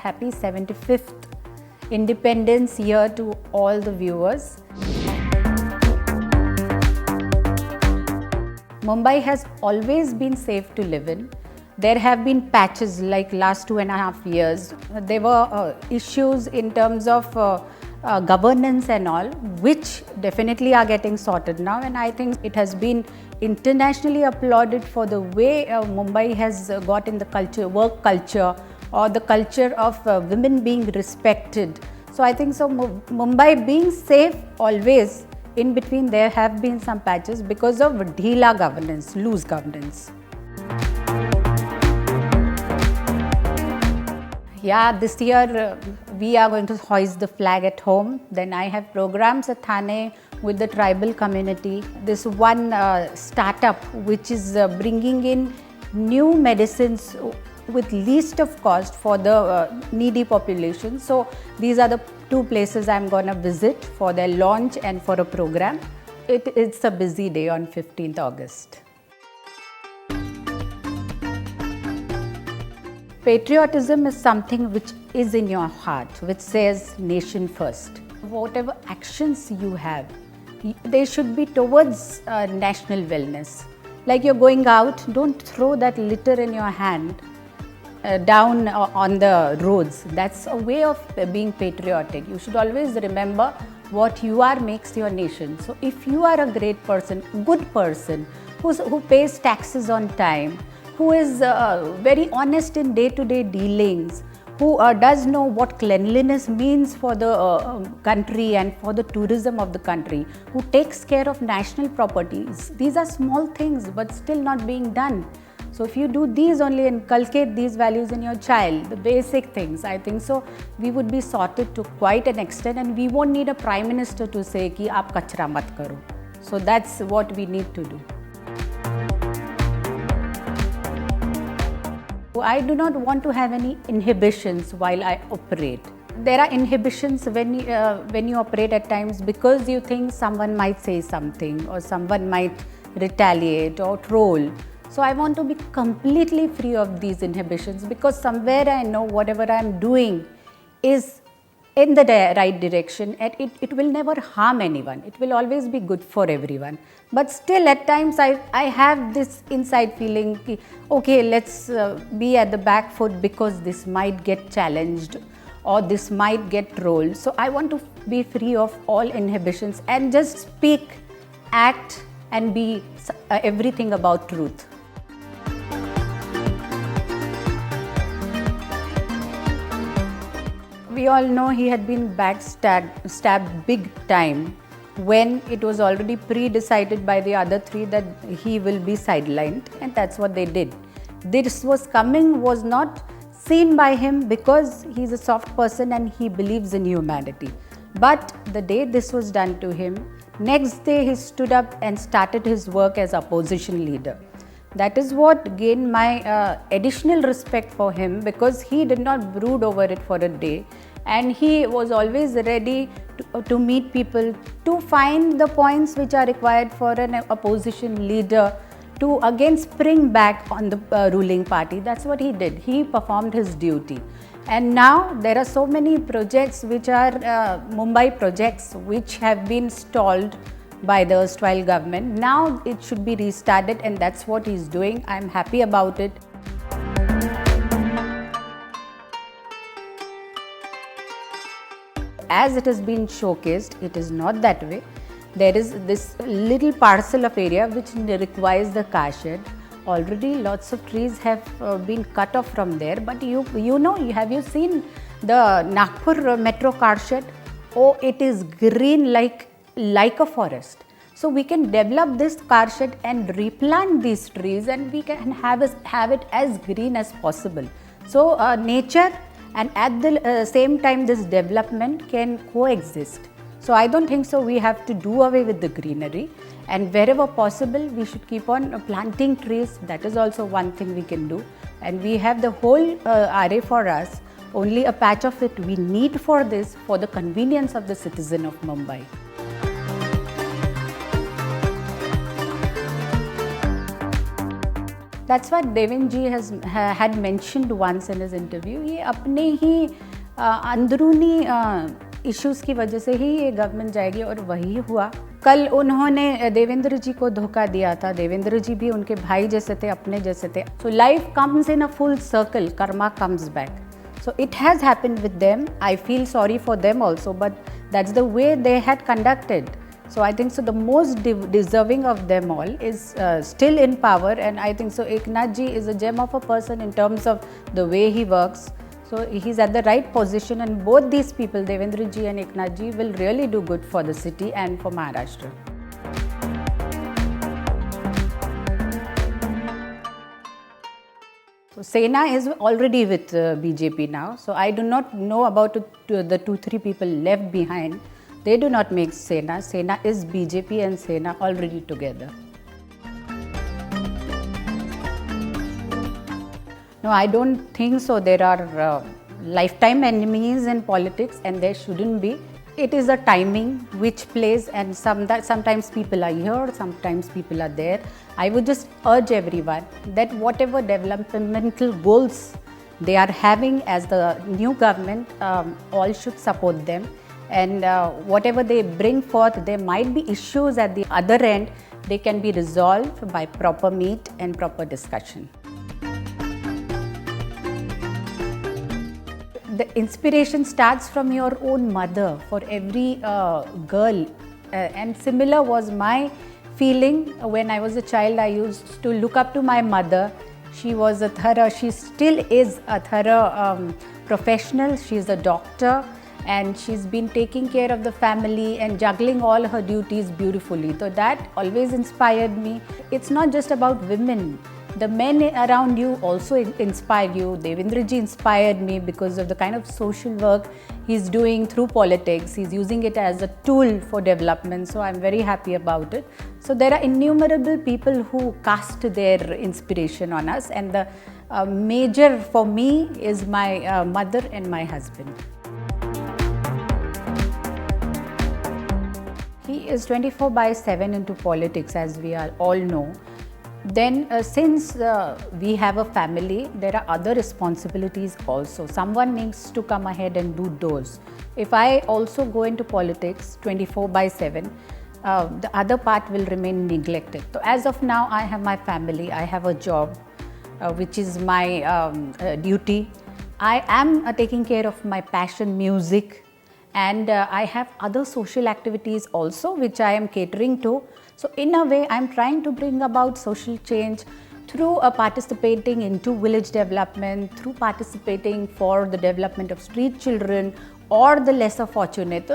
Happy 75th Independence Year to all the viewers. Mumbai has always been safe to live in. There have been patches like last 2.5 years. There were issues in terms of governance and all, which definitely are getting sorted now, and I think it has been internationally applauded for the way Mumbai has got in the culture, work culture, or the culture of women being respected. So I think so Mumbai being safe always, in between there have been some patches because of dheela governance, loose governance. Yeah, this year we are going to hoist the flag at home. Then I have programs at Thane with the tribal community. This one startup which is bringing in new medicines with least of cost for the needy population. So these are the two places I'm going to visit for their launch and for a program. It's a busy day on 15th August. Patriotism is something which is in your heart, which says nation first. Whatever actions you have, they should be towards national wellness. Like you're going out, don't throw that litter in your hand down on the roads. That's a way of being patriotic. You should always remember what you are makes your nation. So if you are a great person, good person, who pays taxes on time, who is very honest in day-to-day dealings, who does know what cleanliness means for the country and for the tourism of the country, who takes care of national properties. These are small things but still not being done. So if you do these only, inculcate these values in your child, the basic things, I think so we would be sorted to quite an extent, and we won't need a Prime Minister to say ki aap kachra mat karo. So that's what we need to do. I do not want to have any inhibitions while I operate. There are inhibitions when you operate at times because you think someone might say something or someone might retaliate or troll. So I want to be completely free of these inhibitions, because somewhere I know whatever I am doing is in the right direction, and it will never harm anyone. It will always be good for everyone. But still at times I have this inside feeling, okay, let's be at the back foot because this might get challenged or this might get trolled. So I want to be free of all inhibitions and just speak, act and be everything about truth. We all know he had been backstabbed big time when it was already pre-decided by the other three that he will be sidelined, and that's what they did. This was coming was not seen by him because he's a soft person and he believes in humanity. But the day this was done to him, next day he stood up and started his work as opposition leader. That is what gained my additional respect for him, because he did not brood over it for a day, and he was always ready to meet people, to find the points which are required for an opposition leader to again spring back on the ruling party. That's what he did. He performed his duty. And now there are so many projects which are Mumbai projects which have been stalled by the erstwhile government. Now it should be restarted, and that's what he's doing. I'm happy about it. As it has been showcased, it is not that way. There is this little parcel of area which requires the car shed. Already lots of trees have been cut off from there, but have you seen the Nagpur metro car shed? Oh, it is green like a forest. So we can develop this car shed and replant these trees, and we can have it as green as possible. So nature and at the same time this development can coexist. So I don't think so we have to do away with the greenery, and wherever possible we should keep on planting trees. That is also one thing we can do, and we have the whole array for us. Only a patch of it we need for this, for the convenience of the citizen of Mumbai. That's what Devendra ji had mentioned once in his interview. ये अपने ही अंदरूनी issues की वजह से ही ये government जाएगी और वही हुआ. कल उन्होंने देवेंद्र जी को धोखा दिया था. देवेंद्र जी भी उनके भाई जैसे थे, अपने जैसे थे. So life comes in a full circle. Karma comes back. So it has happened with them. I feel sorry for them also, but that's the way they had conducted. So I think so the most deserving of them all is still in power, and I think so Eknath ji is a gem of a person in terms of the way he works. So he's at the right position, and both these people, Devendra ji and Eknath ji, will really do good for the city and for Maharashtra. So Sena is already with BJP now. So I do not know about the 2-3 people left behind. They do not make Sena. Sena is BJP and Sena already together. No, I don't think so. There are lifetime enemies in politics, and there shouldn't be. It is a timing which plays, and sometimes people are here, sometimes people are there. I would just urge everyone that whatever developmental goals they are having as the new government, all should support them. And whatever they bring forth, there might be issues at the other end. They can be resolved by proper meet and proper discussion. The inspiration starts from your own mother for every girl, and similar was my feeling when I was a child. I used to look up to my mother. She was a thorough, she still is a thorough professional. She is a doctor, and she's been taking care of the family and juggling all her duties beautifully. So that always inspired me. It's not just about women. The men around you also inspire you. Devendra ji inspired me because of the kind of social work he's doing through politics. He's using it as a tool for development. So I'm very happy about it. So there are innumerable people who cast their inspiration on us, and the major for me is my mother and my husband. He is 24/7 into politics, as we all know. Then since we have a family, there are other responsibilities also. Someone needs to come ahead and do those. If I also go into politics 24/7, the other part will remain neglected. So as of now, I have my family, I have a job, which is my duty. I am taking care of my passion, music, and I have other social activities also which I am catering to. So in a way, I am trying to bring about social change through participating into village development, through participating for the development of street children or the lesser fortunate.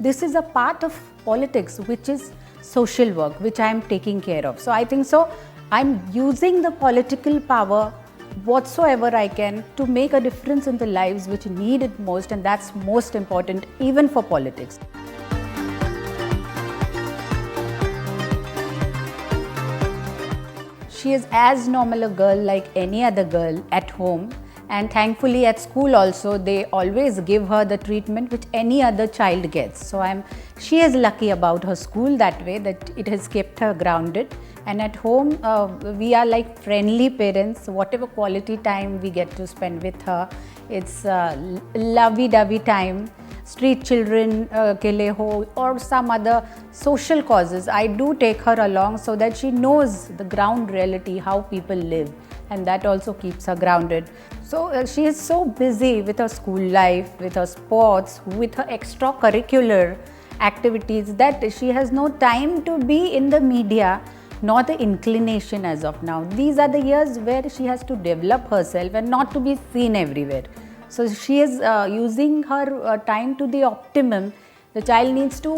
This is a part of politics, which is social work, which I am taking care of. So I think so I'm using the political power whatsoever I can to make a difference in the lives which need it most, and that's most important even for politics. She is as normal a girl like any other girl at home, and thankfully at school also they always give her the treatment which any other child gets. So she is lucky about her school that way, that it has kept her grounded. And at home, we are like friendly parents. Whatever quality time we get to spend with her, it's lovey-dovey time. Street children ke liye ho, or some other social causes, I do take her along so that she knows the ground reality, how people live, and that also keeps her grounded. So she is so busy with her school life, with her sports, with her extracurricular activities, that she has no time to be in the media, nor the inclination as of now. These are the years where she has to develop herself and not to be seen everywhere. So she is using her time to the optimum. The child needs to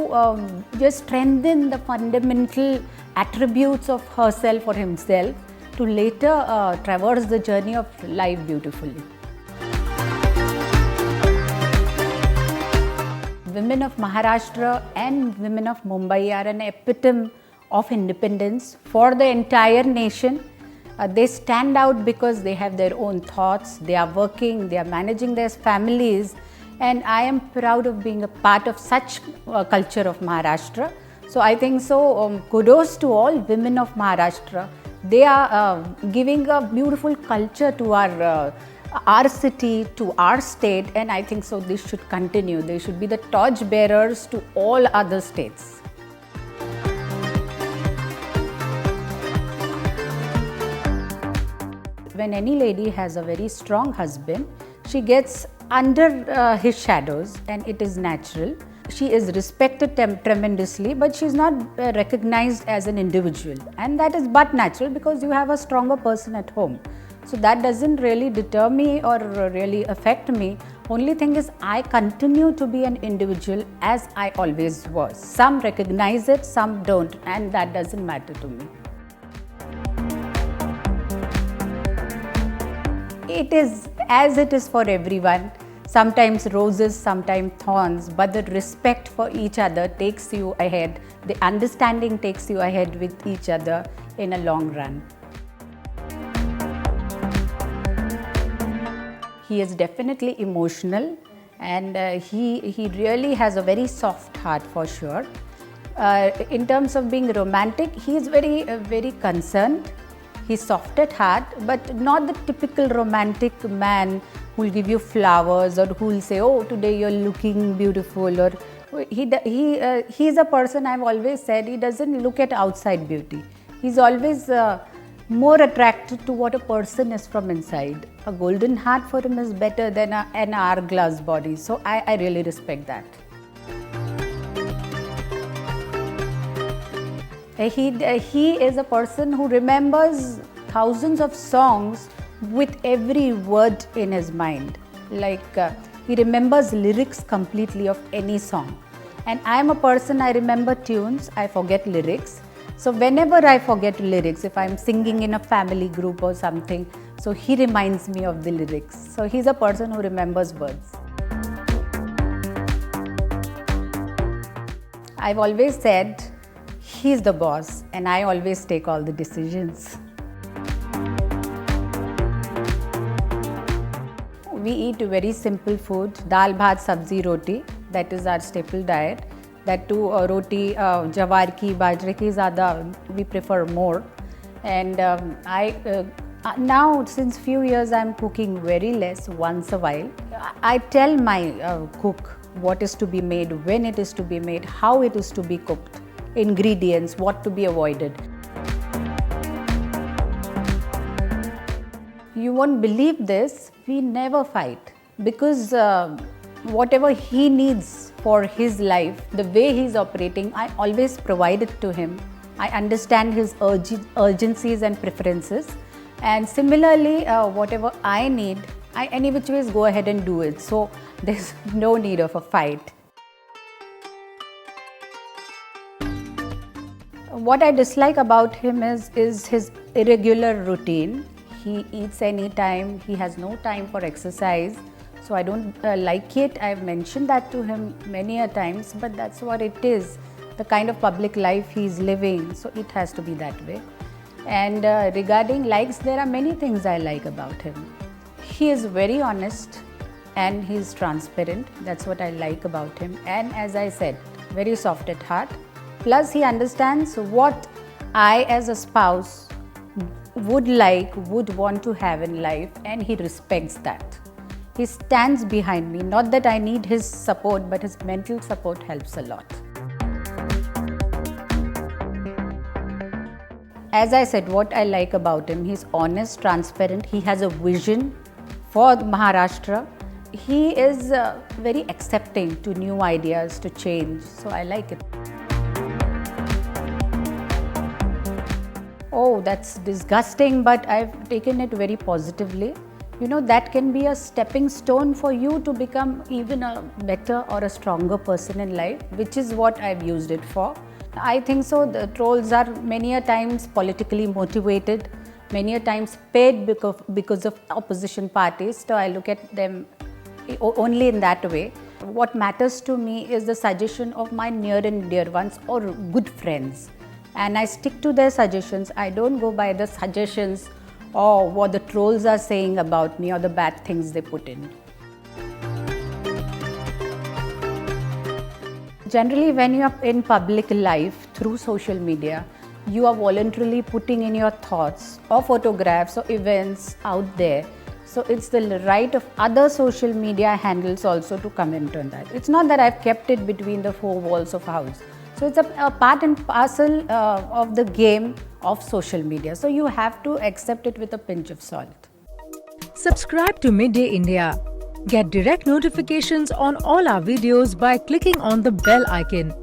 just strengthen the fundamental attributes of herself or himself to later traverse the journey of life beautifully. Women of Maharashtra and women of Mumbai are an epitome of independence for the entire nation. They stand out because they have their own thoughts, they are working, they are managing their families, and I am proud of being a part of such culture of Maharashtra. So I think so, kudos to all women of Maharashtra They are giving a beautiful culture to our city, to our state, and I think so this should continue. They should be the torch bearers to all other states. When any lady has a very strong husband, she gets under his shadows, and it is natural. She is respected tremendously, but she is not recognized as an individual, and that is but natural because you have a stronger person at home. So that doesn't really deter me or really affect me. Only thing is I continue to be an individual as I always was. Some recognize it, some don't, and that doesn't matter to me. It is as it is for everyone. Sometimes roses, sometimes thorns, but the respect for each other takes you ahead. The understanding takes you ahead with each other in a long run. He is definitely emotional, and he really has a very soft heart for sure. In terms of being romantic, he is very concerned. He's soft at heart, but not the typical romantic man who will give you flowers or who will say, "Oh, today you're looking beautiful." Or he's a person, I've always said, he doesn't look at outside beauty. He's always more attracted to what a person is from inside. A golden heart for him is better than an hourglass body. So I really respect that. He is a person who remembers thousands of songs with every word in his mind. He remembers lyrics completely of any song. And I am a person, I remember tunes, I forget lyrics. So whenever I forget lyrics, if I'm singing in a family group or something, so he reminds me of the lyrics. So he's a person who remembers words. I've always said, he's the boss and I always take all the decisions. We eat very simple food, dal, bhat, sabzi, roti. That is our staple diet. That too, roti, jawar ki, bajre ki zyada we prefer more. And now since few years I'm cooking very less, once a while. I tell my cook what is to be made, when it is to be made, how it is to be cooked, ingredients, what to be avoided. You won't believe this, we never fight because whatever he needs for his life, the way he's operating, I always provide it to him. I understand his urgencies and preferences, and similarly whatever I need, I any which ways go ahead and do it. So there's no need of a fight. What I dislike about him is his irregular routine. He eats anytime, he has no time for exercise. So I don't like it. I've mentioned that to him many a times, but that's what it is. The kind of public life he's living, so it has to be that way. And regarding likes, there are many things I like about him. He is very honest and he's transparent. That's what I like about him. And as I said, very soft at heart. Plus he understands what I as a spouse would want to have in life, and he respects that. He stands behind me. Not that I need his support, but his mental support helps a lot. As I said, what I like about him, he's honest, transparent, he has a vision for Maharashtra. He is very accepting to new ideas, to change, so I like it. Oh, that's disgusting, but I've taken it very positively. You know, that can be a stepping stone for you to become even a better or a stronger person in life, which is what I've used it for. I think so. The trolls are many a times politically motivated, many a times paid because of opposition parties. So I look at them only in that way. What matters to me is the suggestion of my near and dear ones or good friends. And I stick to their suggestions. I don't go by the suggestions or what the trolls are saying about me or the bad things they put in. Generally, when you are in public life through social media, you are voluntarily putting in your thoughts or photographs or events out there. So it's the right of other social media handles also to comment on that. It's not that I've kept it between the four walls of house. So it's a part and parcel of the game of social media. So you have to accept it with a pinch of salt. Subscribe to Midday India. Get direct notifications on all our videos by clicking on the bell icon.